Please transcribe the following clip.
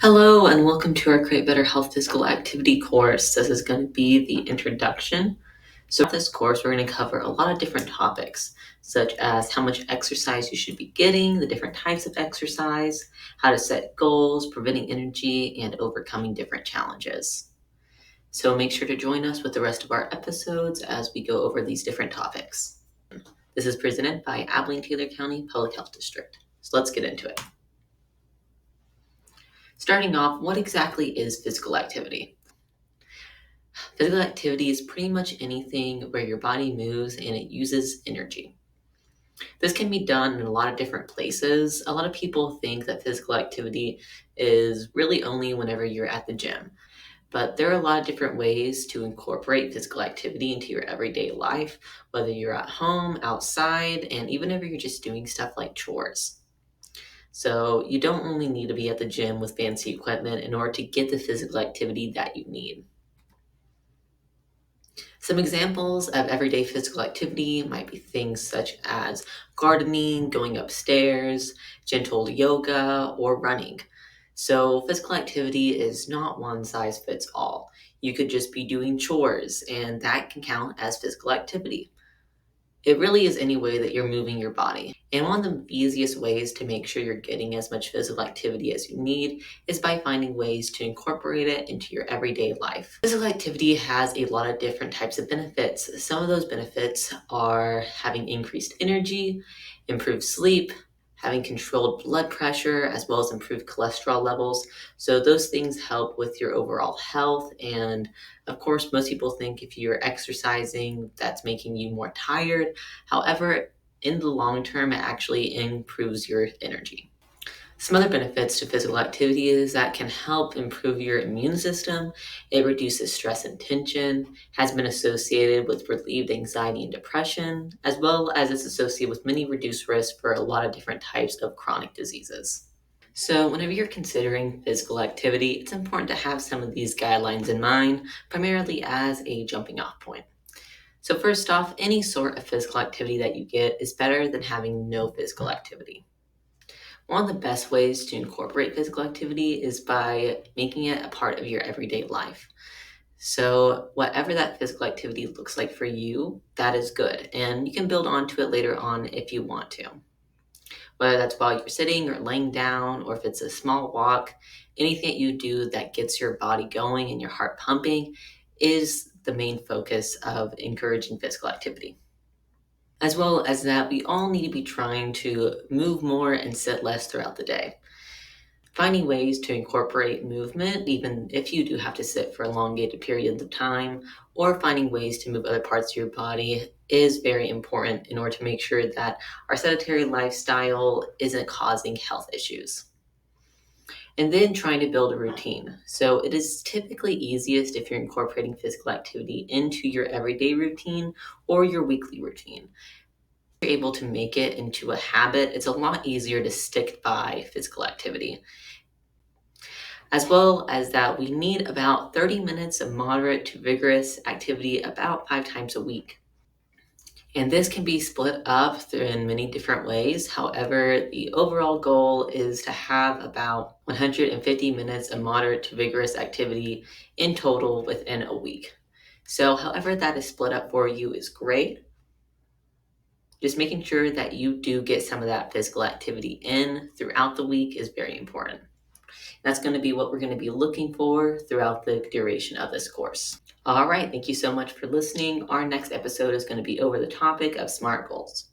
Hello and welcome to our Create Better Health Physical Activity course. This is going to be the introduction. So in this course, we're going to cover a lot of different topics, such as how much exercise you should be getting, the different types of exercise, how to set goals, preventing energy, and overcoming different challenges. So make sure to join us with the rest of our episodes as we go over these different topics. This is presented by Abilene-Taylor County Public Health District. So let's get into it. Starting off, what exactly is physical activity? Physical activity is pretty much anything where your body moves and it uses energy. This can be done in a lot of different places. A lot of people think that physical activity is really only whenever you're at the gym, but there are a lot of different ways to incorporate physical activity into your everyday life, whether you're at home, outside, and even if you're just doing stuff like chores. So you don't only need to be at the gym with fancy equipment in order to get the physical activity that you need. Some examples of everyday physical activity might be things such as gardening, going upstairs, gentle yoga, or running. So physical activity is not one size fits all. You could just be doing chores, and that can count as physical activity. It really is any way that you're moving your body. And one of the easiest ways to make sure you're getting as much physical activity as you need is by finding ways to incorporate it into your everyday life. Physical activity has a lot of different types of benefits. Some of those benefits are having increased energy, improved sleep, having controlled blood pressure, as well as improved cholesterol levels. So those things help with your overall health. And of course, most people think if you're exercising, that's making you more tired. However, in the long term, it actually improves your energy. Some other benefits to physical activity is that can help improve your immune system. It reduces stress and tension, has been associated with relieved anxiety and depression, as well as it's associated with many reduced risks for a lot of different types of chronic diseases. So whenever you're considering physical activity, it's important to have some of these guidelines in mind, primarily as a jumping off point. So first off, any sort of physical activity that you get is better than having no physical activity. One of the best ways to incorporate physical activity is by making it a part of your everyday life. So whatever that physical activity looks like for you, that is good. And you can build onto it later on if you want to. Whether that's while you're sitting or laying down, or if it's a small walk, anything that you do that gets your body going and your heart pumping is the main focus of encouraging physical activity. As well as that, we all need to be trying to move more and sit less throughout the day. Finding ways to incorporate movement, even if you do have to sit for elongated periods of time, or finding ways to move other parts of your body is very important in order to make sure that our sedentary lifestyle isn't causing health issues. And then trying to build a routine. So it is typically easiest if you're incorporating physical activity into your everyday routine or your weekly routine. If you're able to make it into a habit, it's a lot easier to stick by physical activity. As well as that, we need about 30 minutes of moderate to vigorous activity about 5 times a week. And this can be split up in many different ways. However, the overall goal is to have about 150 minutes of moderate to vigorous activity in total within a week. So however that is split up for you is great. Just making sure that you do get some of that physical activity in throughout the week is very important. That's going to be what we're going to be looking for throughout the duration of this course. All right, thank you so much for listening. Our next episode is going to be over the topic of SMART goals.